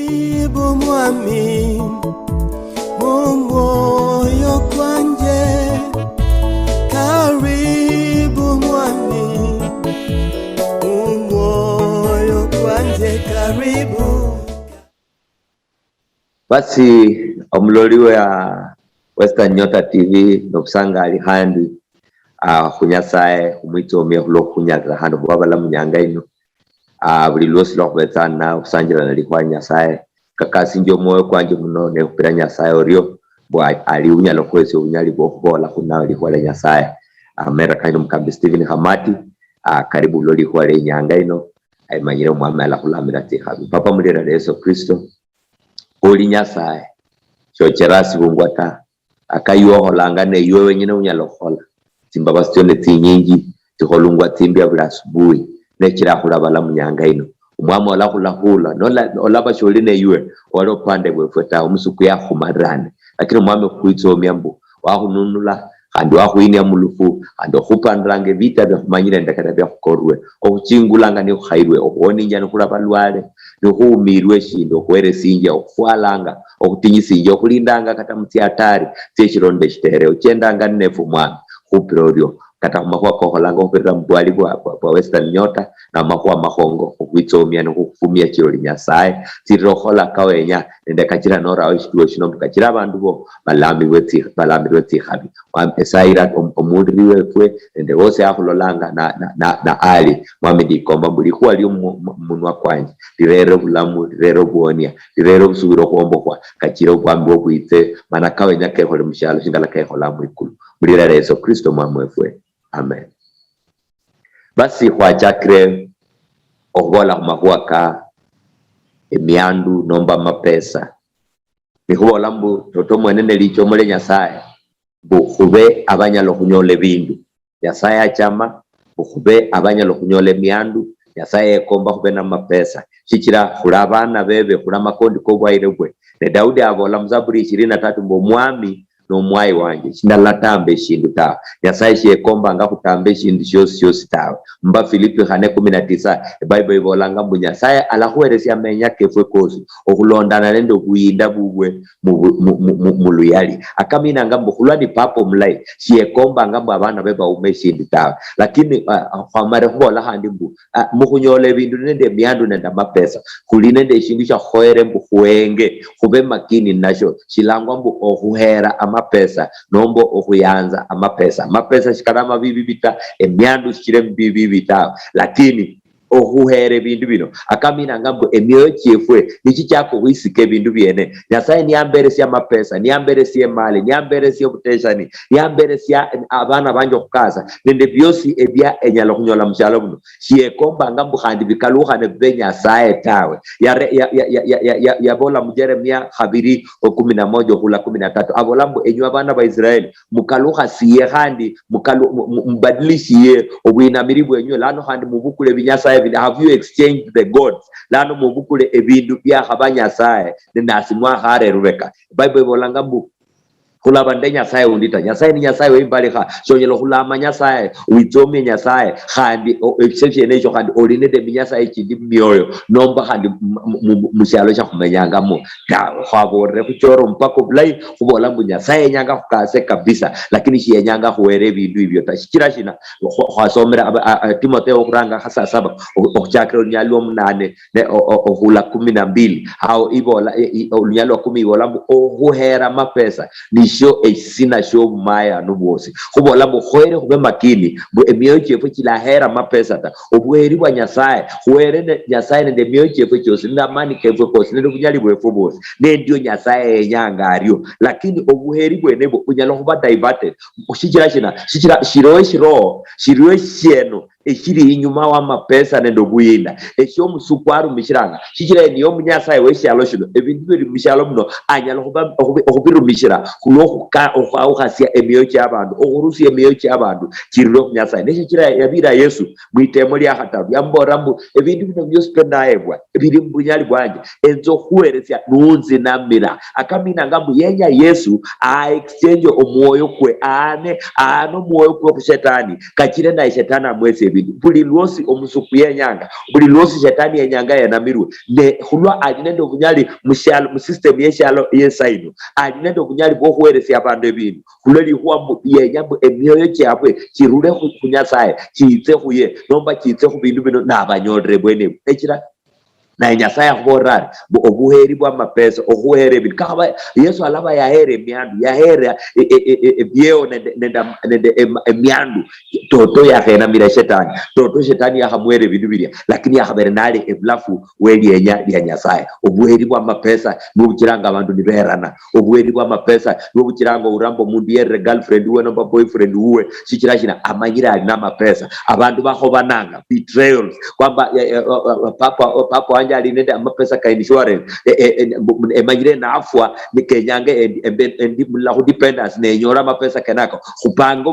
Karibu mwami mwoyo kwanje, karibu mwami mwoyo kwanje, karibu. Basi omuloliwe ya Western Nyota TV nokusanga ali handi kunyasaye umwito omye kulo kunyaza hando bwabala munyanga ino buli losi lokubetsana kusanjira nalikuwa nyasaye kakasi njo moyo kwanje muno ne kupira nyasaye orio bwa ali unyalo kwese unyali bokubola kunawe likwala nyasaye amera kaino mukambi Stephen Hamati karibu loli kwa le nyanga ino ayimanyire mwamala kulamira tihabi papa mulira Yesu Kristo oli nyasaye chocherasi bungwata akayiwa holanga ne yiwe wenyine unyalo hola timbaba stione tinyingi tiholungwa timbia bula asubuhi nekira kulabala munyanga ino umwama ola kulahula olaba sholine yiwe walo pande bwefeta umusuku ya humarane lakini umwame kuitso myambu wahununula kandi wahuinia mulufu ando kupandrange vita bya kumanyira ndakata bya kukorwe okuchingulanga ni khairwe okuoni njana kulabalwale no kuumirwe shindo kwere sinja okufalanga okutinyisinja okulindanga kata mutiatari techironde chitere ochendanga nefu mwana kupirorio kata kumakwa koholanga kupirira mbwali kwa Western Nyota na makwa mahongo okuitsomya no kufumia chiroli nyasaye tirohola kawenya nende kachira nora awishituwe shinombu kachira bandu bo balami weti habi esaira omudriwe kwe nende wose akulolanga na ali mwamidi komba mbuli kuwa liyo munwa kwanje lirero bulamu lirero buonia lirero busubiro kuombo kwa kachira ukwambi wokuite mana kawenya kehole mshalo shingala kehola mwikulu mulira Yesu Kristo mwamwefwe amen. Basi kwa chakre ogola kumakuaka emiandu nomba mapesa nihuola mbu toto mwenene licho mole nyasaye buhube abanyalo kunyole bindu nyasaye achama buhube abanyalo kunyole miandu nyasaye komba hube na mapesa chichira hulabana bebe hula makondi kobwaire bwe ne Daudi avola mzaburi 23 mbo mwami no mwai wanje chindalatambe shindu ta nyasaye shekomba nga kutambe shindu shosi ta mba Filipi 4:19 Bible ivolanga mbu nyasaye alahueresia menya kefwe kozi okulondana nendo kuyinda bubwe muluyali akamina ngambo kulwani papo mulai shekomba ngambo abana beba umeshindu ta lakini famare huola handi mbu mukunyole bindu nende miandu nenda mapesa kulinende shindu cha hoere mbu huenge hube makini nasho shilangwa mbu ohuhera amapesa nombo okuyanza amapesa shikarama bibita emyandu shikire bibita lakini ohuhere bindu bino akamina ngambo emyoyo chefwe nichi chako wisike bindu byene nyasaye niamberesi amapesa niamberesi emali niamberesi obuteshani niamberesi abana banjo kukaza nende byosi ebya enyalo kunyola mshalo muno shekomba ngambo handi bikaluha ne benya sae tawe ya bola Jeremia 2:11 hula 13 abolambo enywa bana ba Israeli mukaluha siye handi mbadilishie obwinamiribu enywe lano handi mubukule binyasa have you exchanged the gods lano mubukule ebindu bya habanyasaya ninasimwa hare rubeka Bible bolanga mbu kulaba ndenya saye undita nyasaye ni nyasaye weimbalika shonyelo kulama nyasaye uitomye nyasaye handi exception ejo handi olinede minyasaye chindi myoyo nomba handi mushalo cha kumenyanga mo ta favore kuchoro mpako blai kubola mbu nyasaye nyanga kukase kabisa lakini shi nyanga huere bindu hivyo tashikira shina kwasomera Timotheo kuranga hasa 7 okuchakira nyalo 8 ne ohula 12 au ibola nyalo 10 ibola mbu ohuhera mapesa ni sho esina sho maya nubosi kubola mbu hoere kube makini mbu emyoyo chefwe chilahera mapesa ta obweri bwa nyasaye huere nyasaye nende emyoyo chefwe chose ndamani kefwe kosi nende kunyali bwefwe bosi nendio nyasaye nyanga ario lakini obuheri bwenebo unyalo kuba diverted shichira shiro sheno eshiri inyuma wa mapesa nendo buyinda esho musukwaru mishiranga shichira niyo munyasaye weshalo shino ebintu biri mishalo muno anyalo kuba okubiru mishira kulokuka okhasia emyoyo cy'abantu okurusia emyoyo cy'abantu kiriro munyasaye neshikira yabira Yesu mwitemo lya hatabu yamborambu ebintu bino byose pendaebwa biri mbunyali bwanje enzo hueresia nunzi namira akamina ngambu yenya Yesu exchange omwoyo kwe ano mwoyo kwe kushetani kachire na shetani amwese bintu buli lwosi omusuku yenyanga buli lwosi shetani yenyanga yanamiru ne hulwa alinende obunyali mu system yeshalo yesaino alinende obunyali bwo kuweresya abantu ebintu hulwa lihuwa yenyambu emyoyo kyabwe kirule kunyasaye kiitse huye nomba kiitse hu bintu bino n'abanyolere bwene ekira na nyasaye akhorari obuheri bwa mapesa ohuhere bintu kaba Yesu alaba yahere emyandu yahere ebyeo nende emyandu toto yahenamira shetani toto shetani yahamwere bintu birya lakini yahabere nali ebulafu welyenya lya nyasaye obuheri bwa mapesa nobukiranga abantu niberana obuheri bwa mapesa nobukiranga urambo mundu yere girlfriend uwe nomba boyfriend uwe shikira shina amanyira ali na mapesa abantu bahobananga betrayals kwamba papa alinende amapesa ka insurance emanyire nafwa nikenyange endi mulahu dependence nenyora mapesa kenako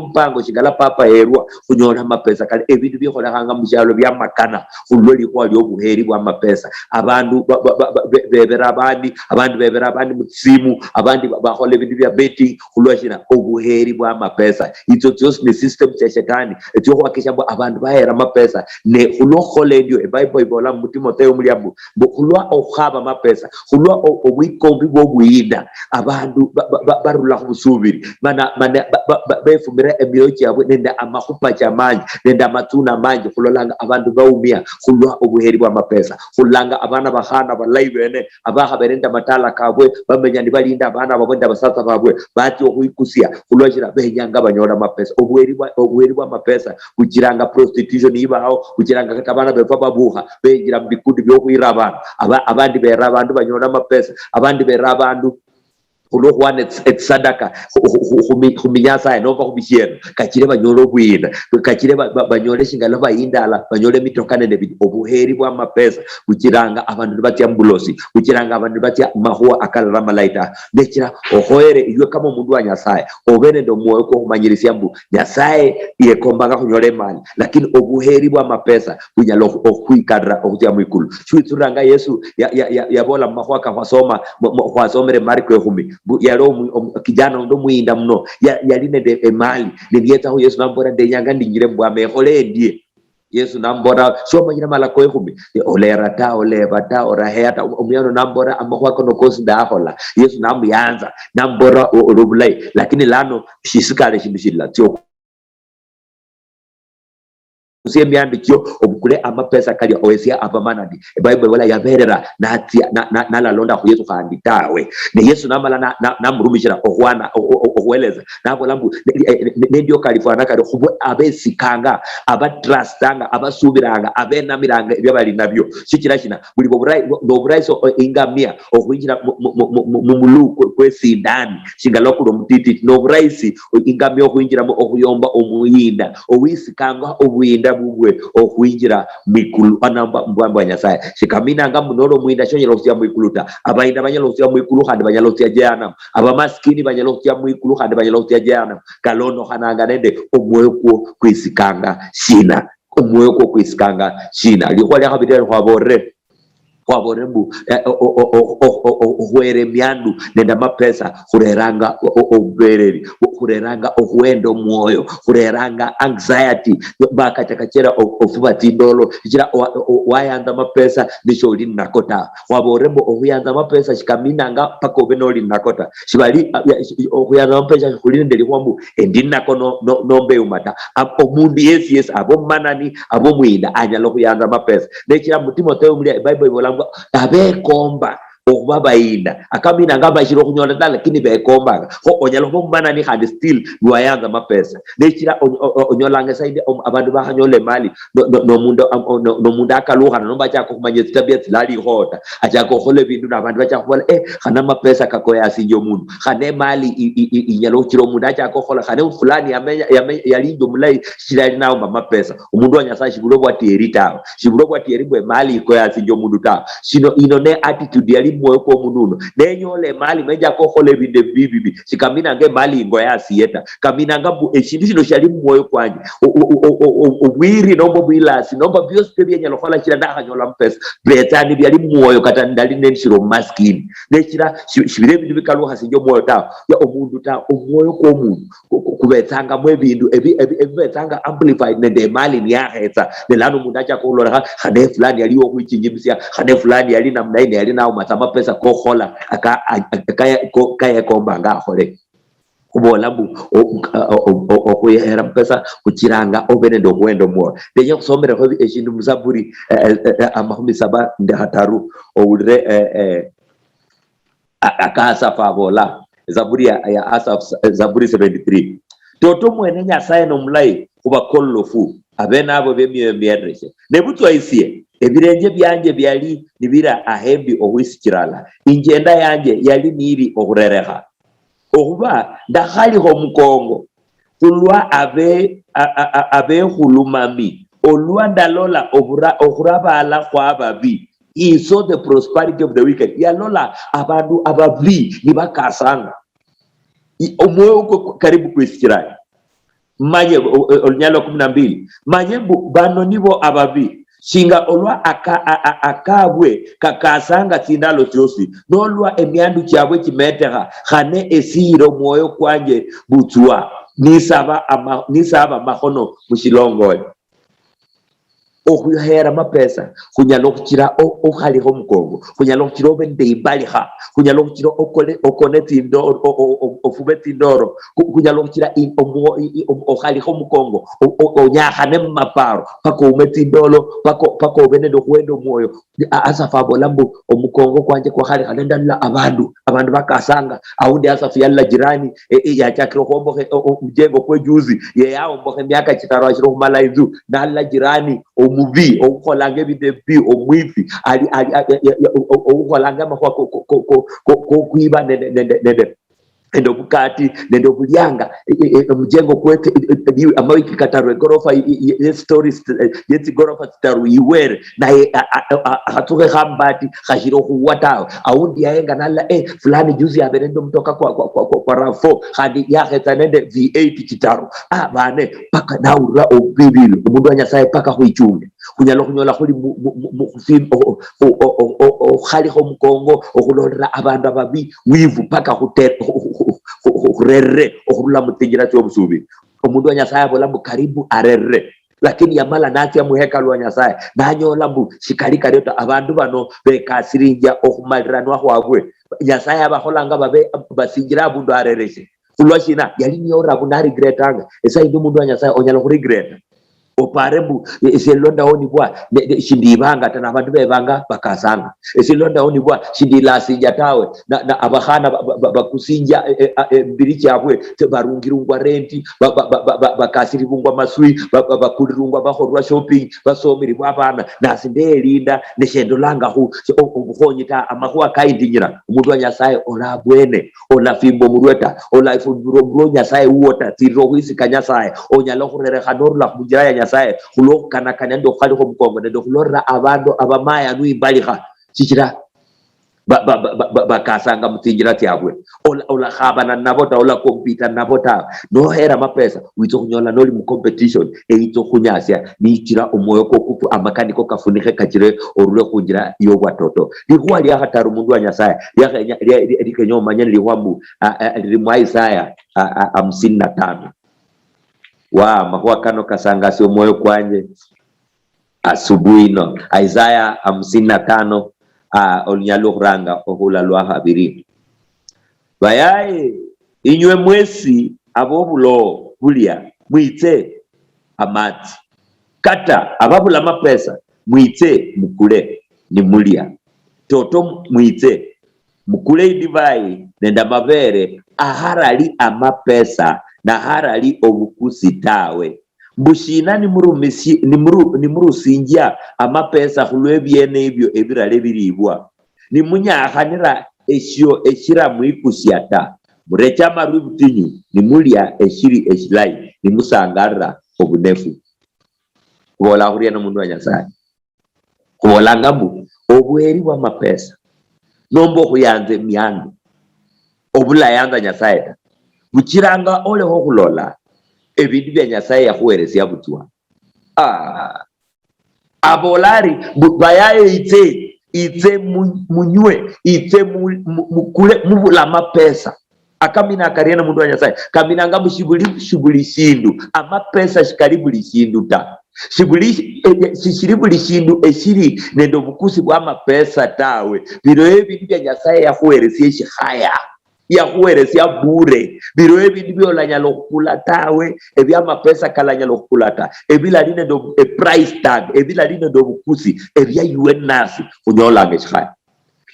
mpango shigala papa herwa kunyora mapesa kale ebintu bikola hanga mushalo bya makana uloli kwa lyo buheri bwa mapesa abantu bebera abandi mutsimu abandi bakole ibintu bya betting ulwashina obuheri bwa mapesa ito just ni system ya shetani etyo kwakisha abantu bahera mapesa ne ulokhole ndio eBible ibola mu Timotheo muliabu hulwa okhaba mapesa hulwa obwikombi bwobuyida abantu barula khubusubiri mana befumira emyoyo kyabwe nenda amahupa kyamanyi nenda amatuna manyi hulolanga abantu baumia hulwa obuheri bwa mapesa hulanga abana bahana balayi bene abahaberenda matala kabwe bamenya nibalinda abana babonda basasa babwe bati okuikusia hulwashira benyanga banyola mapesa obuheri bwa mapesa kukiranga prostitution ibao kukiranga katabana befa babuha bengira mbikundi byokuira abandi bera abantu banyola mapesa abandi bera abantu ulohwana etsadaka huminyasa nova kubishera kachire banyolo bwina kachire banyole shingala bayindala banyole mitokane ne obuheri bwa mapesa kukiranga abantu batya mbulosi kukiranga abantu batya mahuwa akala malaita nekira ohoere iyo kama mundu wa nyasaye obene ndo moyo ko humanyirisia mbu nyasaye yekombanga kunyole mali lakini obuheri bwa mapesa kunyalo okuikadra okutya mwikulu chuituranga Yesu yabola mahuwa kwa somere Marko 10 yaro kijana ndo muinda mno yaline emali niyeta Yesu nambora ndenyanga ndingire mbwame hole ndie Yesu nambora sio manyina malako 10 olerata olebata oraheta umyano nambora amahwako nokosi dahola Yesu namyanza nambora orubulai lakini lano shisikale shimishila tyo usemiandi kyo obukule amapesa kali oesia abamanadi eBible wala yaberera na la londa ku Yesu khanditawe ne Yesu namala namrumishira ohwana ohweleza nabo lambu ndio kalifana kali kubo abesikanga abatrustanga abasubiranga abenamiranga byabali nabyo shikira kina buli boburai so ingamia okwinjira mu muluko kwesindani shingalokulo mutiti no buraisi ingamia okwinjira okuyomba omuyinda owisikanga obuyinda bubwe okwinjira mikulu anamba mbwa nyasaye shikamina ngam noro mwinda shonyelo kya mwikuluta abainda banyalo kya mwikulu handi banyalo kya jana abamaskini banyalo kya mwikulu handi banyalo kya jana kalono hananga nende omwoyo kwisikanga shina omwoyo kwisikanga shina likwali habitero kwa borembu huere miandu nenda mapesa hureranga obereri hureranga ohuendo moyo hureranga anxiety baka chakachera ofubati ndolo jira wayanda mapesa nisholi nakota kwa borembu ohuyanda mapesa shikaminanga pako benoli nakota shibali ohuyanda mapesa hulinde kwambu endinako nombe umata omundu yes abo manani abo mwinda anyalo huyanda mapesa nekira mu Timotheo muri Bible ibola abekomba okubabayinda akamina ngaba shiro kunyola dala lakini bekomba ko onyalo bomana ni handi still lwayanga mapesa nekira onyolanga saidi abantu bahanyole mali no mundo akaluha no bacha ko kumanye tabia tilali hota acha ko hole bindu na abantu bacha ko khana mapesa kako yasinjo mundu khane mali inyalo chiro mundu acha ko hola khane fulani yalinjo mulai shirali nawo mapesa umundu anyasa shibulo bwa tierita shibulo bwa tieri bwe mali ko yasinjo mundu ta sino inone attitude yali mwoyo kwa mununo nenyole mali meja kohole binde bibi sikamina nge mali ngo ya sieta kamina ngabu eshindishino shali mwoyo kwanje obwiri nombo bwilasi nomba byose byenye lokola kira ndakanyola mpesa betani byali mwoyo kata ndali nenshiro maskini nekira shibire bintu bikalu hasinjo mwoyo ta ya omundu ta omwoyo kwa omundu kubetanga mwe bintu ebetanga amplified nende mali ni yahetsa nelano mundu acha kolora khane fulani yali okwichinyimisia khane fulani yali namna ine yali nawo matama pesa ko khola kaya komba ngahole kubola mbu okuyera pesa kuchiranga obene kwendo mwo denye kusomera ko eshindu muzaburi amahumi saba ndahataru owure akasa fabola zaburi ya Asaf zaburi 73 toto mwene nyasaye no mulai kuba kollofu abena abo bemyemyereshe nebutwa isie ebirenje byanje byali nibira ahembi owisikirala ingenda yanje yali niri okurereha okuba ndakhali ho mukongo kulwa abe hulumami olwa ndalola okurabala kwa ababi. He saw the prosperity of the wicked. Yalola abantu ababi nibakasanga omwoyo karibu kwisikirani manye olunyalo 12 manye bano nibo ababi shinga olwa akabwe kakasanga tindalo kyosi nolwa emyandu kyabwe kimeteha khane esiro mwoyo kwanje butwa nisaba mahono mushilongoyo okuhera mapesa kunyalo kukira okhaliho mukongo kunyalo kukira obende ibaliha kunyalo kukira okone tindoro ofube tindoro kunyalo kukira okhaliho mukongo onyahane maparo pako umetindolo pako obende dokwendo moyo Asafu bolambu omukongo kwanje kwa khali khalenda la abantu bakasanga aundi Asafu yalla jirani ya chakiro kombo mjengo kwe juzi ye yao mboke miaka chitaro ashiro kumalaizu na la jirani omubi okukolange bidebi omwifi ali okukolanga makwa kuiba nende endo bukati nendo bulyanga mjengo kwete amawiki katarwe gorofa stories yeti gorofa taru iwere na hatuke khambati khashiro kuwata aundi yaenga nala fulani juzi aberendo mtoka kwa rafo khadi yakheta nende V8 kitaru bane paka naura obibilo umundu anyasaye paka huichunge kunyalo kunyola khuli khali ho mukongo okulondera abantu ababi wivu paka kurere okurula mutingira cyo busubi omundu anyasaye bolambu karibu arere lakini yamala nati ya muhekalu wa nyasaye nanyola mbu shikalika leta abantu bano bekasirinja okumalirano ahwabwe nyasaye abaholanga babe basingira abundu arereshe kulwashina yali nyora bunari gretanga esa indu mundu anyasaye onyala kuregreta oparebu eselonda oni bwa shindibanga tana abantu bebanga bakasanga eselonda oni bwa shindila sinja tawe na abahana bakusinja mbirichi abwe barungirungwa renti bakasiribungwa masui bakulirungwa bahorwa shopping basomiri bwabana nasindelinda neshendo langa hu obuhonyita amahwa kaindinyira umundu wa nyasaye ola bwene ola fimbo murweta ola ifuburo nyasaye uota tiro wisika nyasaye onyala kurere khanorla kunjira nyasaye khulokana kanendo khali ho mukongo ndo khulora abantu abamaya nuimbaliha chichira bakasanga mutingira tyabwe ola khabana nabota ola compete nabota no hera mapesa wito kunyola noli mu competition eito kunyasya nichira omoyo ko kutu amakaniko kafunike kachire orule kunjira yo watoto likwali akataru mundu wa nyasaye likenyo manyani liwambu limwa Isaya 55 wa mahua kano kasanga sio moyo kwanje asubuhi no Isaya 55 olunyalo ranga ohula lwa habiri bayaye inywe mwesi abobulo bulya mwite amati kata ababula mapesa mwite mukule ni mulya toto mwite mukule idivai nenda mabere aharali amapesa na harali obukusi tawe mbushina ni murusinja amapesa hulwe byene ibyo ebirale biribwa ni munyahanira eshira mwikusyata murecha maru butinyu ni mulya eshiri eshilai ni musangarra obunefu kubola huriya no mundu wa nyasaye kubola ngabu obweri wa mapesa nombo kuyanze miandu obula yanza nyasaye ta bukiranga ole ho kulola ebintu bya nyasaye yakuweresya butwa abolari bayaye ite munywe ite mukule mubula amapesa akamina akariena mundu wa nyasaye kamina nga mushibuli shindu amapesa shikali buli shindu ta shishiri buli shindu eshiri nendo bukusi bwa amapesa tawe biro ebintu bya nyasaye yakuweresya shihaya yakuweresya bure biro ebintu byolanyala okukula tawe ebyamapesa kalanyala okukula ta ebilali nendo price tag ebilali nendo bukusi ebyayuwe nasi kunyolanga shihaya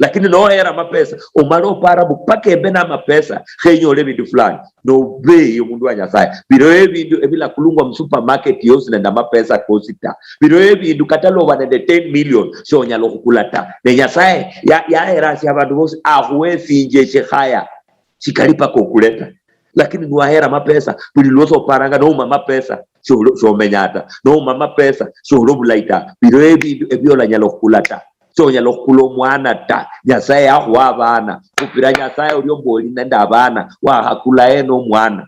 lakini nohera amapesa omalo para bupaka ebe n'amapesa kenyole ebintu fulani nobe omundu wa nyasaye biro ebintu ebila kulungwa mu supermarket yose nenda amapesa kosita biro ebintu kataloba nende 10 million shonyala okukula ta ne nyasaye yaherasi abantu bose ahuwesinje shihaya shikalipa kokuleta lakini nuahera amapesa buli loso paranga nouma amapesa shomenyata nouma amapesa sholobulaita biro ebintu ebyolanyala okukula ta sonya lokulo mwana ta nyasaye ahuwa abana kupira nyasaye uliyomboli nenda abana wahakula eno mwana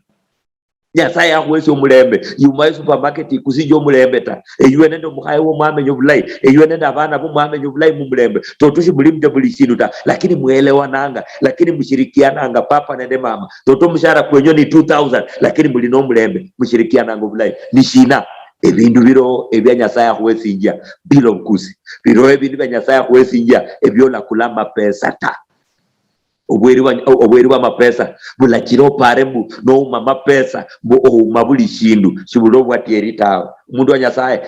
nyasaye ahuwesi omulembe yumaye supermarket kusijo omulembe ta eyuwe nenda omuhaye wo mwamenye obulayi eyuwe nenda abana bo mwamenye obulayi mu mulembe totushi bulimde buli shindu ta lakini muelewananga lakini mushirikiananga papa nende mama toto mushara kwenyo ni 2000 lakini muli no mulembe mushirikiananga obulayi nishina ebintu biro ebya nyasaye ahuwesinja bilo bukusi biro ebintu bya nyasaye ahuwesinja ebyola kulamba pesa ta obweri wa mapesa bulakiro parembu no mama pesa bo mabuli shindu shibulo bwatieri tawe umundu wa nyasaye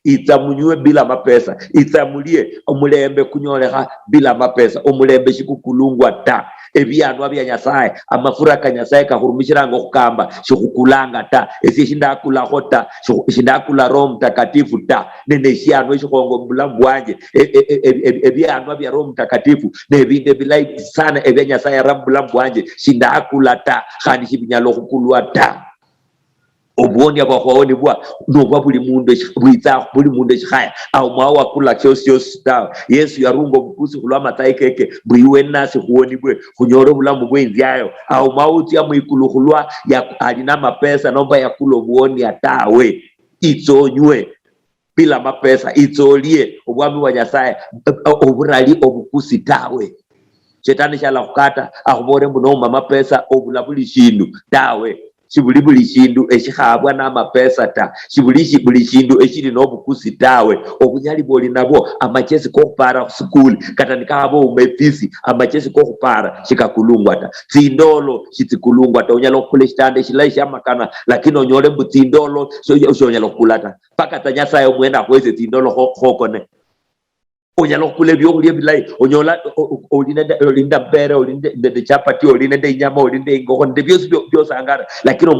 itsamunywe bila mapesa itsamulie omulembe kunyoleha bila mapesa omulembe shikukulungwa ta ebyanwa bya nyasaye amafura ka nyasaye kahurumishiranga okukamba shikukulanga ta esi shindakula hota shindakula Roho Mtakatifu ta nene shianwa shikongo bulamu bwanje ebyanwa bya Roho Mtakatifu nebinde bilai sana ebya nyasaye rabulamu bwanje shindakula ta khandi shibinyalo okukulwa ta obuoni abahwaoni bwa nobwa buli mundu eshihaya au mwawa kula kyosyosi tawe Yesu yarungo bukusi kulwa matayi keke bwiwe nasi huoni bwe hunyoro bulamu bwe nzyayo au mauti ya mwikuluhulwa ya alina mapesa nomba ya kulo buoni atawe itsonywe bila mapesa itsolie obwami wa nyasaye oburali obukusi tawe shetani shala kukata ahubore mbuno mapesa obulabuli shindu tawe shibuli buli shindu eshihabwa n'amapesa ta shibuli buli shindu eshiri n'obukusi tawe obunyali boli nabo amachesi kokupara school katanikabo umefisi amachesi kokupara shikakulungwa ta tsindolo shitsikulungwa ta unyalo kule shitande shilai shamakana lakini onyole mbu tsindolo shonyalo kulata paka tanyasa yo mwenda kweze tsindolo hokone onyalo kule byokulya bilai onyola olinda bere olinde chapati olinde inyama olinde ingoko nde byose angara lakini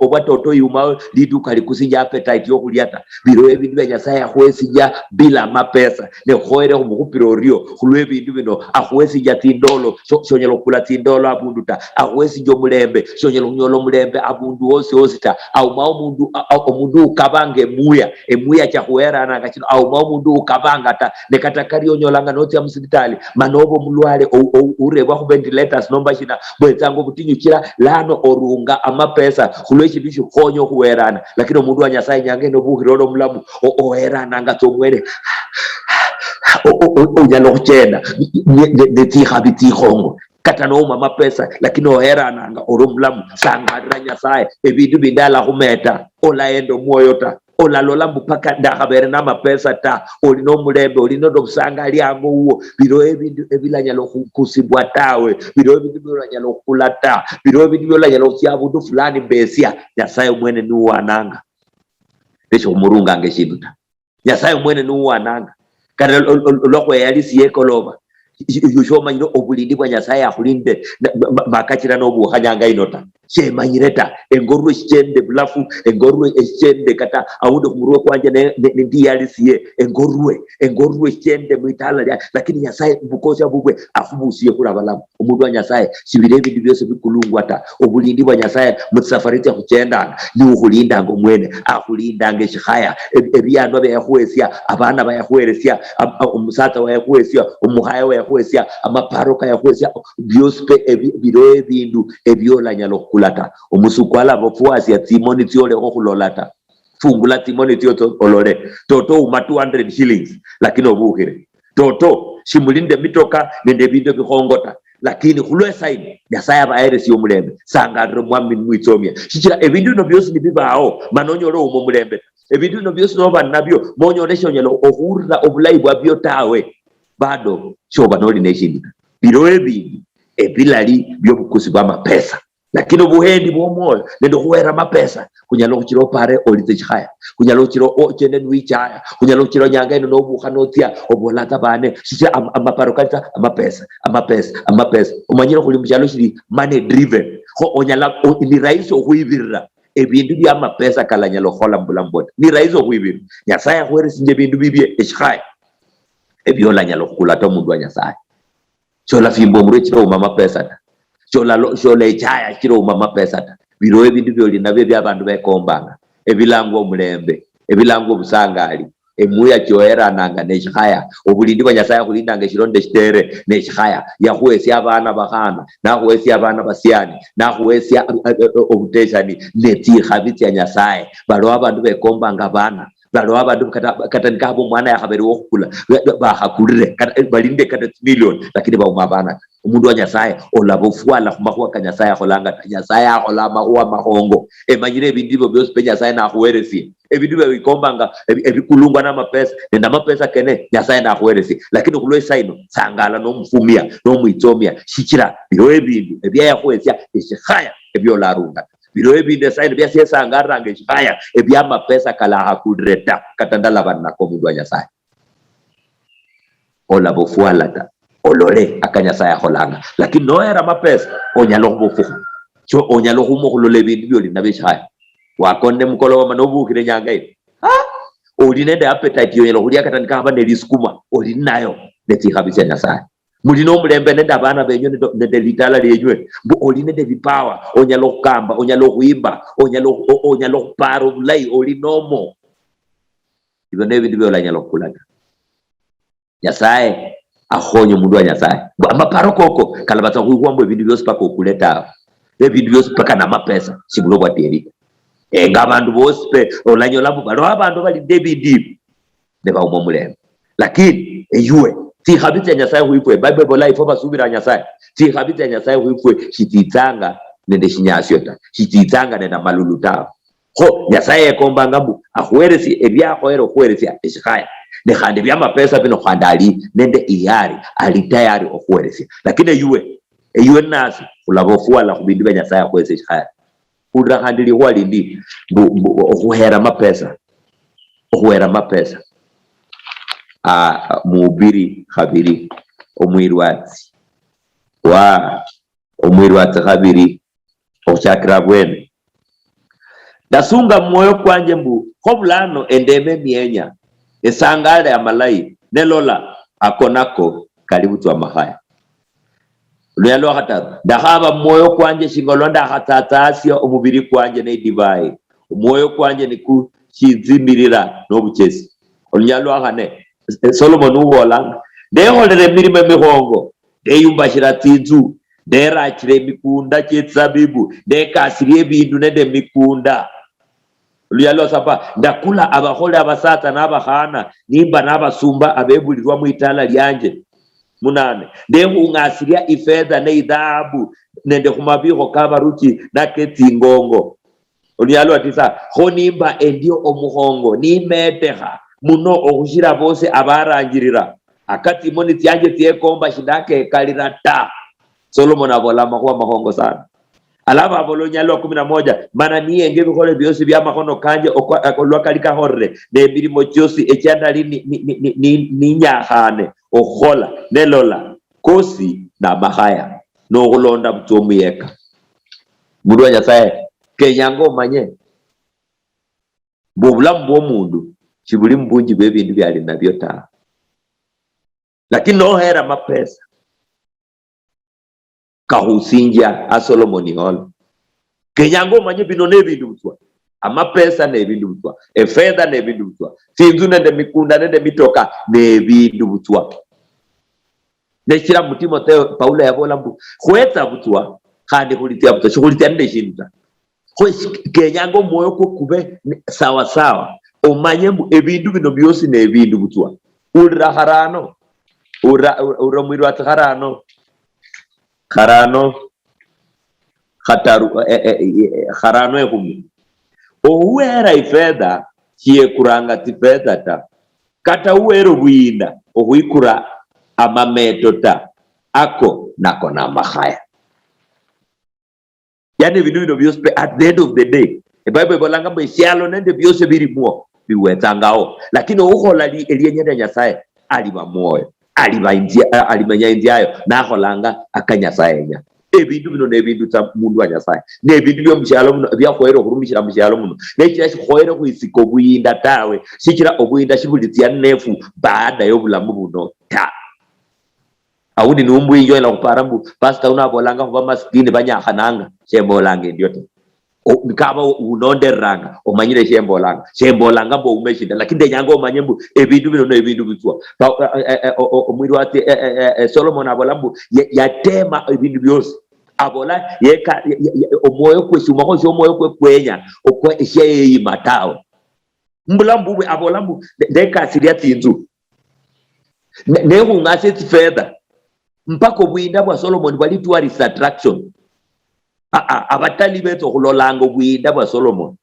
obwatoto yuma liduka likusinja appetite yokulyata biro ebintu bya nyasaye ahuwesinja bila mapesa ne khoere omukupira orio khulwe ebintu bino ahuwesinja tindolo shonyalo kula tindolo abundu ta ahuwesinja omulembe shonyalo kunyola omulembe abundu wose ta au mao omundu ukabange emuya chahuerana ngachino au mao omundu ukabanga ta katakari onyolanga noti ya musibitali manobo mulwale urebwa ku ventilators nomba shina bwetsango butinyukira lano orunga amapesa khulweshi bishu khonyo kuwerana lakini omundu wa nyasaye nyange no buhirolo mulamu oherana ngatsomwele onyalo kuchenda netiha bitihongo katano mapesa lakini oherana nga oromulamu sangadra nyasaye ebintu bindala kumeta olaendo moyo ta olalola mpaka ndakabere n'amapesa ta olino mulembe olino dobusanga lyango uwo biro ebintu ebilanyalo kusibwa tawe biro ebintu bilanyalo kulata biro ebintu bilanyalo kyabundu fulani besia nyasaye mwene nuwananga esho murunga ngeshiduta nyasaye mwene nuwananga kana lokwe yalisi yekoloba yushoma ino obulindi bwa nyasaye akulinde bakachira no buhanyanga inota chemanyireta engorwe chende bulafu engorwe chende kata aude kumurwe kwanje ndi yalisiye engorwe chende mwitala lakini Nyasaye bukocha bugwe afubusiye kula balamu omundu wa Nyasaye sibire bintu byose bikulungwata obulindi bwa Nyasaye mutsafariti akuchenda ni ukulinda ngo mwene akulinda nge shikaya ebyano byakwesya abana bayakwesya umusata wayakwesya umuhaya wayakwesya amaparoka yakwesya byose biro ebindu ebyolanya lokulata omusukwala bofuasi ya Timoni tiole okulolata fungula Timoni tio olore toto uma 200 shillings lakini obuhire toto shimulinde mitoka nende bintu bihongota lakini kulwe saini Nyasaye abaere siyo mulembe sangadro mwami mwitsomya shichira ebintu no byose nibibao manonyoro umo mulembe ebintu no byose no banabyo monyoresha onyelo ohurira obulayi bwa byo tawe bado choba no nation biro ebintu ebilali byo bukusi bwa mapesa lakini obuhendi bw'omwoyo nendo kuwera mapesa kunyalo kuchiro pare olite chaya kunyalo kuchiro ochende nwichaya kunyalo kuchiro nyanga ino nobuha notia obolata bane sisi amaparokata amapesa omanyiro kuli mchalo shiri money driven ho onyala ni raiso okuibirira ebintu bya mapesa kala nyalo khola mbulambona ni raiso okuibirira Nyasaye kwere sinje bintu bibye echaya ebyola nyalo kulata omundu wa Nyasaye chola fimbo mrechiro mama pesa chola echaya chiro mama pesa biro ebintu byoli nabyo byabantu bekombanga ebilango omulembe ebilango obusangali emuya choera nanga nechaya obulindi bwa Nyasaye kulinda ngeshironde shitere nechaya yakwesya abana bahana nakwesya abana basiani nakwesya obuteshani neti habiti ya Nyasaye balo abantu bekombanga abana balo abantu kata nikabo mwana yakhabere okukula bahakulire balinde kata million lakini baumabana umundu wa Nyasaye olabofwala kumakuwa ka Nyasaye akholanga Nyasaye akhola makuwa mahongo emanyire ebintu byose pe Nyasaye nakuweresi ebintu bikombanga ebikulungwa na mapesa nenda mapesa kene Nyasaye nakuweresi lakini kulwe saino sangala no mfumia no mwitsomia shichira biro ebintu ebya yakwesya eshihaya ebyo larunga biro ebintu saino bya sesangara ngeshihaya ebya mapesa kala hakudreta katandala bana ko mundu wa Nyasaye olabofwala ta olore akanyasaya kholanga lakini no era mapesa onyalo kubofuka cho onyalo kumokulole bintu byoli nabeshaya wakonde mukolo wa manobukire nyanga ine oline de appetite yo yelo kulia katandika abane liskuma olinayo neti habisa Nyasaye mulino mulembe nenda abana benyo nende litala lyenywe mbu oline de vipawa onyalo kukamba onyalo kuimba onyalo kuparo bulai olinomo ibyo nebintu byola nyalo kulaka Nyasaye ahonyo mundu wa Nyasaye amaparokoko kalabata kuikwambo ebintu byose paka okuleta ebintu byose paka na mapesa sibulo bwaterika ngabantu bose pe olanyola balo abantu bali David deba umulembe lakini eyuwe ti habita Nyasaye huipwe Bible bola ifo basubira Nyasaye ti habita Nyasaye huipwe shititanga nende shinyasyota shititanga nenda maluluta ho Nyasaye ekomba ngabu ahweresi ebyakhoero khweresi eshikaya ne khande bya mapesa bino khandali nende iyari ali tayari okuweresi lakini eyuwe nasi ulabofwala kubindu bya Nyasaye kwese eshikaya kudra khandili walindi okuhera mapesa mubiri khabiri omwirwatsi khabiri ochakira bwene dasunga moyo kwanje mbu kobulano endeme mienya esangale ya malai nelola akonako karibu twa mahaya luyalo hata ndahaba moyo kwanje shingolonda hatatasya omubiri kwanje ne divai moyo kwanje ni kuchizimirira no buchesi olunyalo hane Solomon uhola ndeholere mirime mihongo ndeyumbashira tinzu nderakire mikunda cyetsabibu ndekasirie bintu nende mikunda luyalo sapa ndakula abahole abasata n'abahana nimba n'abasumba abebulirwa mu itala lyanje munane ndehungasiria ifedha neidhabu nende kumabiho kabaruki naketingongo luyalo atisa honimba endio omuhongo nimeteha muno okushira bose abarangirira akati moni tyanje tyekomba shidake kalirata Solomon abola makuwa mahongo sana alaba abolonyalo 11 mana niye ngebe kole byose bya makono kanje okolwakalika horre ne birimo cyose ecyandali ni nyahane okhola nelola kosi na mahaya no kulonda butomu yeka mundu wa Nyasaye kenyango manye bobulamu bw'omundu kibuli mbungi bw'ebintu byali nabyo ta, lakini nohera mapesa kahusinja a Solomon Hall kenyango manye bino n'ebintu butwa, amapesa n'ebintu butwa, efedha n'ebintu butwa, sinzu nende mikunda nende mitoka n'ebintu butwa. Nekira mu Timotheo Paulo yabola mbu khwetsa butwa khandi khulitya butwa shikhulitya nende shintu ta. Kenyango moyo ko kube sawa sawa omanye mbu ebintu bino byosi n'ebintu butwa. Ulira harano ura mwiri wa harano khataru harano ekumi ouwera ifedha kiekuranga tifedha ta kata uwero bwinda ohuikura amameto ta ako nako na mahaya. Yani vindu bino byose at the end of the day ebible bolanga mbe sialo nende byose biri muo biwetangao, lakini uhola eliyenyenda Nyasaye aliba moyo alimanya indiayo naholanga akanyasaye nya ebintu bino n'ebintu ta mundu wa Nyasaye n'ebintu byo mushalo muno byakoera okurumishira mushalo muno nekira shikoera kuisiko buyinda tawe shikira obuyinda shibulitya nefu baada y'obulamu buno ta. Awudi numbu iyo ila kuparambu pastor unabolanga kuba maskini banyahananga shembolanga ndiote nkaba unonderanga omanyire shembolanga mbo umeshinda, lakini ndenyango omanyembu ebintu bino n'ebintu bitwa omwiri wati Solomon abolambu yatema ebintu byose abola yeka omoyo kweshuma ko omoyo kwekwenya okwe sheyi matawe mbulambu bwe abolambu ndeka asiria tinzu nehungase tifedha mpaka obwinda bwa Solomon bwali tourist attraction. Abatali beto hulolanga obwinda bwa Solomon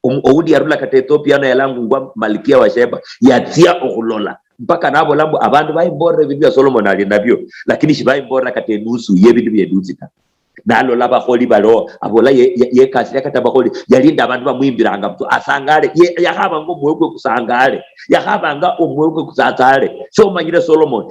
oudi yarula kata Ethiopia na yalangu ngwa malikia wa Sheba yatia okulola mpaka nabo lambo abantu bayimbora ebintu bya Solomon ali nabyo, lakini shibayimbora kata enusu yebintu byeduzika nalo laba holi balo abola ye kasi yakata baholi yalinda abantu bamwimbiranga mtu asangale yahaba ngo mwekwe kusangale yahaba nga omwekwe kusatale. So manyire Solomon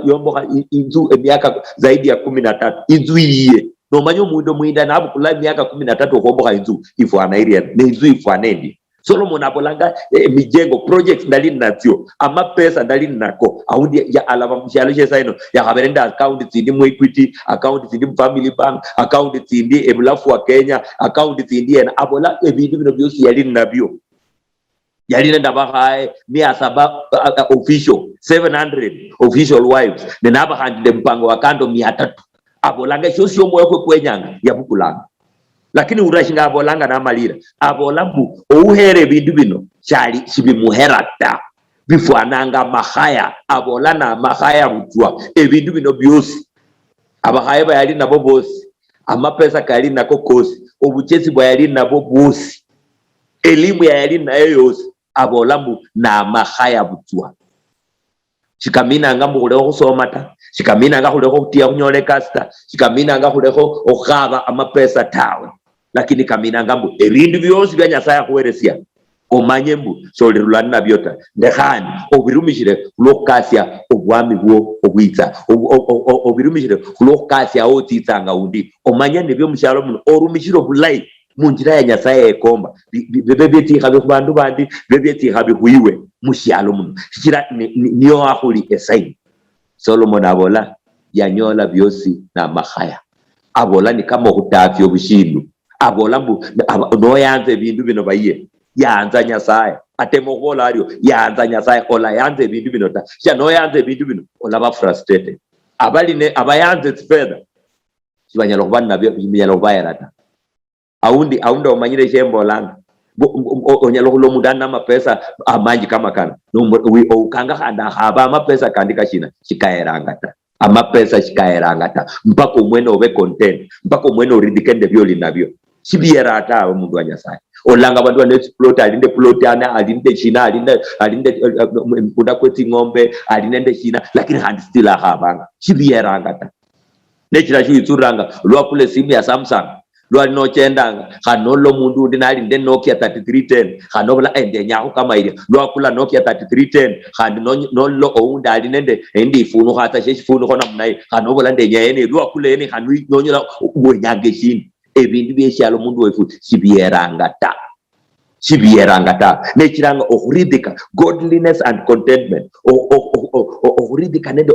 yomboka inzu emyaka zaidi ya 13 inzu iye no manyo mundo mwinda nabo kula myaka 13 okomboka inzu ifwana area ne inzu ifwanendi. Solomon abolanga mijengo projects ndali natio ama pesa ndali nako aundi ya alaba mshalo shesaino ya haberenda account zindi mu Equity, account zindi mu Family Bank, account zindi ebulafu wa Kenya, account zindi na abola ebintu bino byose yali nabyo yali nenda bahaye ni asaba official 700 official wives nenaba handile mpango wa kando 300 abolanga shosho moyo kwenyanga yabukulanga, lakini urashinga abolanga na malira abolambu ouhere bintu bino chali chibimuherata bifwananga mahaya abolana mahaya butwa ebintu bino byose abahaya bayali nabo bosi amapesa kali nako kosi obuchesi bwayali nabo bosi elimu yali nayo yose abolambu na mahaya butwa shikamina ngambo kuleho kusoma ta shikamina nga kuleho kutia kunyole kasta shikamina nga kuleho okhaba amapesa tawe, lakini kamina ngambo ebintu byose bya Nyasaye kuweresia omanyembu solirulana nabyota ndehani obirumishire lokasya obwami bwo obwitsa obirumishire lokasya otitsanga undi omanya nebyo mushalo muno orumishiro bulai munjira ya Nyasaye ekomba bebeti khabe kubandu bandi bebeti khabe kuiwe mushalo muno shikira niyo akhuli esaini. Solomon abola yanyola byosi na mahaya abola ni kama kutafya obushindu abola mbu no yanze bintu bino baye yanza Nyasaye atemo kola alio yanza Nyasaye kola yanze bintu bino ta sha no yanze bintu bino ola ba frustrated abali ne abayanze further sibanyalo kubana nabyo binyalo bayarata aundi omanyire shembo langa onyalo kulomudana amapesa amanji kama kana ukanga handa haba amapesa kandika shina shikaeranga ta amapesa shikaeranga ta mpaka umwene obe content mpaka umwene uridikende byoli nabyo sibiera ata mundu wa Nyasaye olanga bantu ane explode alinde plot ana alinde shina alinde mpunda kweti ngombe alinde shina lakini handi still habanga sibiera ngata nekira chuituranga lwakule simu ya Samsung lwali no chendanga khanolo mundu ndinali nde Nokia 3310 khanobla ende nyaho kama ile lwakula Nokia 3310 khandi no ounda ali nende endi ifunu khata shefunu khona munai khanobla nde nyene lwakule ene khanu nonyola ubonyange shini ebintu byeshalo mundu wefu sibierangata nekiranga okuridika godliness and contentment okuridika nende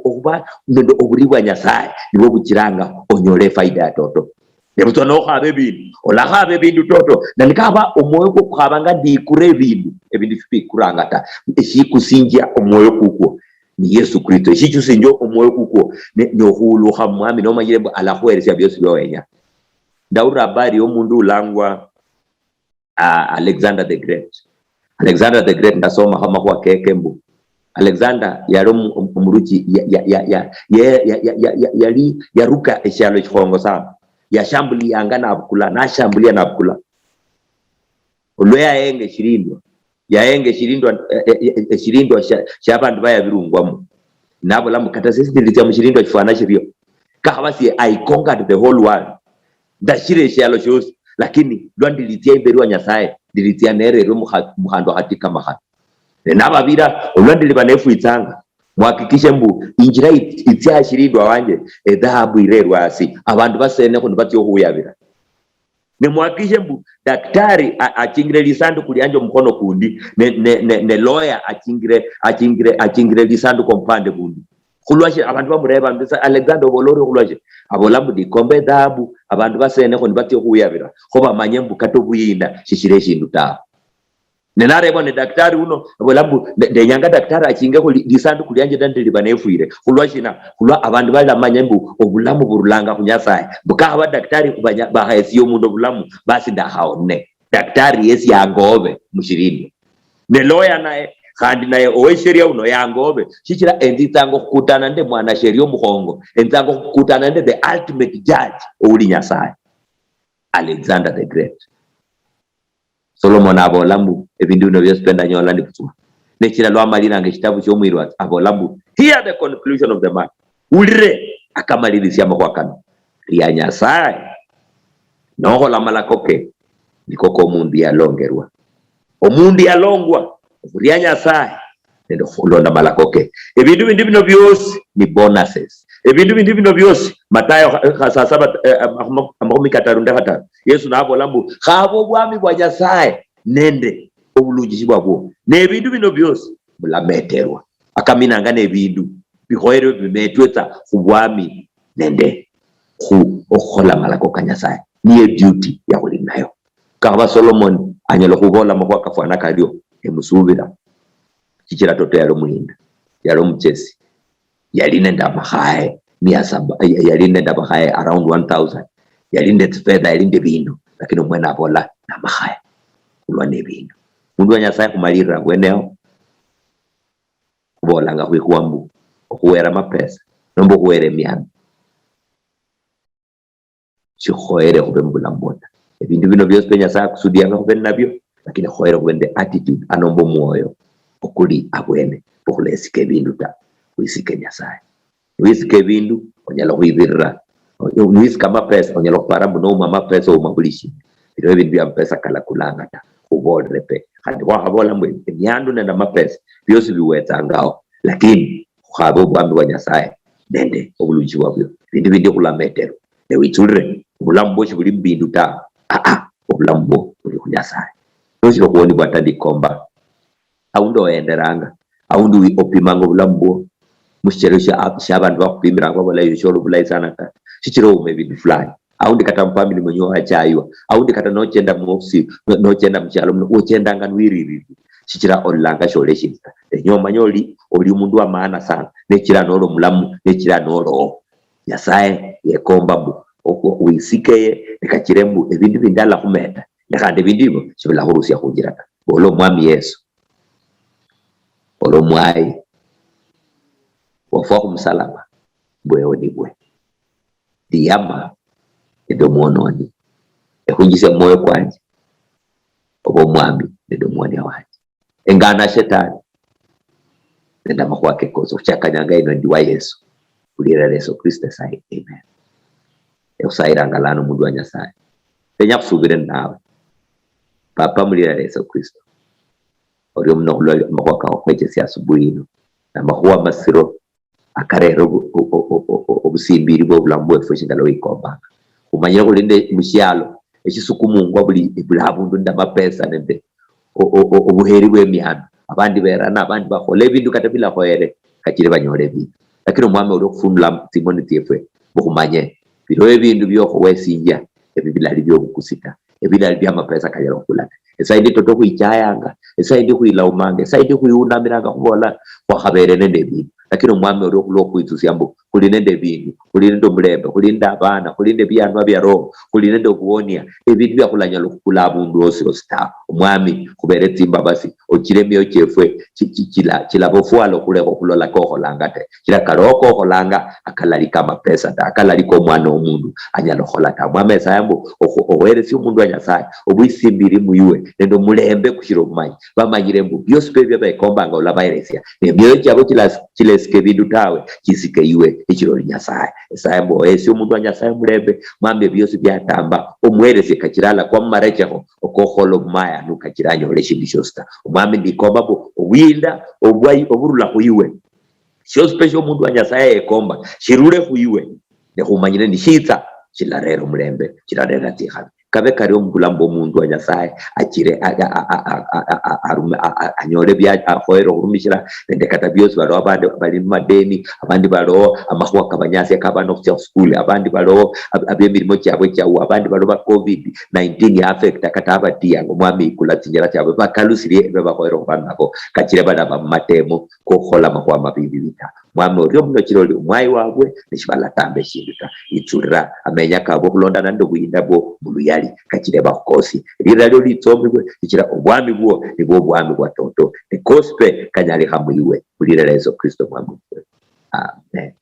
okuba nende oburibwa Nyasaye nibo bukiranga onyole faida ya toto nebutona okhabe bintu olakhabe bintu toto nalikaba omwoyo kokhabanga ndikure bintu ebintu bikurangata ekikusinja omwoyo kukwo ni Yesu Kristo ekikyusinja omwoyo kukwo nokhulukha mwami nomanyire mbu alakhweresya byosi byowenya. Ndawulira habari y'omundu ulangwa Alexander the Great ndasoma kama kwa keke mbu Alexander yali omuruki yali yaruka ekyalo ekikhongo sana yashambuliyanga nashambulia nabukula olwe ekirindwa ky'abantu bayabirungwamu nabulamu kata sesindilitya mu kirindwa kifaana kiryo kakhabasi I conquered the whole world ndashira ekyalo kyosi lakini lwandilitya imberi wa Nyasaye ndilitya nerero mukhando hatika mahano nababira olwandili banefwitsanga mwakikishe mbu injira itya kirindwa wanje edhahabu irerwa asi abantu basenekho nibatyo khuyabira ne mwakishe mbu daktari achingire lisanduku lyanje mkono kundi ne lawyer achingire lisanduku mpande kundi khulwashe abantu bamureba mbisa Alexander bolori khulwashe abolambu dikombe dhahabu abantu basenekho nibatyo khuyabira khoba manye mbu kato buyinda shishire shindu ta nenarebo ne daktari uno abolambu ndenyanga daktari achingeko lisanduku lyanje dandili banefwire khulwa abantu balamanya mbu obulamu burulanga kunyasaye bukaba daktari bahayesiyo mundu obulamu basi ndahaone daktari yesi yangobe mushirindi ne lawyer naye kandi naye owesheria uno yangobe shikira enzitsango kukutana nde mwana sheria omukhongo enzango kukutana nde the ultimate judge owuli Nyasaye Alexander the Great. Solomon abolambu ebindu bino byosipenda nyola ndi kusoma nekira lwamaliranga ekitabu ky'omwirwa abolambu hear the conclusion of the man ulire akamalirisya amakwakano lya Nyasaye nohola malakoke nikoko omundu yalongerwa omundu yalongwa lya Nyasaye nendo khulonda malakoke ebindu bindi bino byosi ni bonuses ebindu bindi bino byosi Matayo 7:5 Yesu nabolambu khabo bwami bwa Nyasaye nende obulungi bwabwo nebindu bino byosi bulameterwa akaminanga nebindu bihoyere bimetweta khubwami nende okhola malakoka Nyasaye niye duty ya khuli nayo kaba Solomon anyalo khubola makwaka fana kalyo emusubira kikira toto yalo muhinda yalo muchesi yali nenda mahaye yali nenda mahaye around 1000 yali nenda fedha yali nende bindu lakini omwena abola na mahaye kulwa nebindu mundu wa Nyasaye kumalira weneo kubola nga kwikuambu okuwera mapesa nombo kuwere myami chikhoere kube mbulambona ebindu bino byose pe Nyasaye kusudianga kube nabyo lakini khoere kube nde attitude anombo mwoyo okuli abwene okulesike bindu ta kuisike Nyasaye wisike bindu onyala kuibirira wisika mapesa onyala kupara mbu nouma mapesa oumabulishi bino ebindu bya mapesa kala kulanga ta kubolere pe kandi wakhabola mbu emyandu nenda mapesa byosi biwetsangao lakini khukhabe obwami bwa Nyasaye nende obulungi bwabyo bindu bindi khulametero newitsulire obulamu bwosi buli mbindu ta obulamu bwo buli khu Nyasaye nosiro khuwoni bwatandikomba awundi oyenderanga awundi opimanga obulamu bwo mushikero shabandu bakhupimiranga babola yosholo bulayi sana ta shichiro ume bindu fulani awundi kata mpamili mwenye wachaywa awundi kata nochenda muofisi nochenda mchalo ochendanga nwiriri shichira olanga shole shinta nyoma nyoli oli mundu wa maana sana nechira nolo mulamu nechira nolo Nyasaye yekomba mbu uisikeye nekachirembu ebindu bindala khumeta nekande bindu ibo shibula khurusia khunjiraka olo mwami Yesu olo mwai wafa kumusalaba bwewe ni bwe diyama edo mwononi ekhunjise moyo kwanje obo mwami edo mwoni wanje engana shetani nenda makwake kozo chakanyanga ino ndiwa Yesu kulira Yesu Kristo sai amen eusaira ngalano mundu wa Nyasaye penya kusubire nawe papa mulira Yesu Kristo ori omno kulwa makwaka okweche asubuhi ino na mahuwa masiro akarero obusimbiri bwo bulambu efushinga lo ikomba umanyira kulinde mushalo ekisukumungwa buli abundu ndamapesa nende obuheri bw'emihano abandi berana abandi bakhola ebindu kata bila khoere kachire banyole ebindu lakini omwami oli okufunula timoni tyefwe bukhumanye biro ebindu byokhuwesinja ebi bilali byobukusita ebilali byamapesa kanyala okhulata esaidi toto khuichayanga esaidi khuilaumanga esaidi khuiunamiranga khubola khwakhabere nende ebindu lakini omwami oli okhula okhwitsusya mbu khuli nende ebindu khuli nende omulembe khuli nende abana khuli nende byanwa bya roho khuli nende okuwonia ebindu byakhulanyala okhukula abundu osi tawe omwami khubere tsimba basi ochile emyoyo kyefwe chilaba ofwala okhulekha okhulola kokholanga te chila kaloko okholanga akalalika amapesa ta akalalika omwana omundu anyala okhola ta omwami esaya mbu okhweresya omundu wa nyasaye obwisimbiri muiwe nende omulembe kushira obumanyi bamanyire mbu byosi bebyo bekombanga olabayeresya nemyoyo kyabo chilesike ebindu tawe chisike iwe echiroli nyasaye esaya mbu oesya omundu wa nyasaye mulembe mwami byosi byatamba omweresye kachirala kwa mmarecheho okokhola obumaya nukachiranyole shindu shosi ta omwami ndikomba mbu obwinda oburula khuiwe shosi pesho omundu wa nyasaye ekomba shirule khuiwe nekhumanyire nishitsa chilarera omulembe chilarera tikhana kabe kari omubulamu bw'omundu wa nyasaye achire anyole byakhoera okhurumishira nende kata byosi baliwo abandi bali mumadeni abandi baliwo amakhuwa kabanyasi kabana okhutya khusukuli abandi baliwo abemirimo kyabwe kyawu abandi baliwo ba COVID-19 yaafecta kata abadiyanga omwami ikula tsinyala tyabwe bakalusirye ebyo bakhoera okhubana nako kachire balaba mumatemo kokhola amakhuwa mabibi bita mwami orio muno chiroli omwayi wabwe neshibalatamba eshindu ta itsurira amenya kabwe okhulondana nende obuyinda bwo muluyali kachire bakhosi lira lyo litsombibwe ichira obwami bwo nibwo obwami bwa toto nekospe kanyali khamuiwe kulira Yesu Kristo mwami. Amen.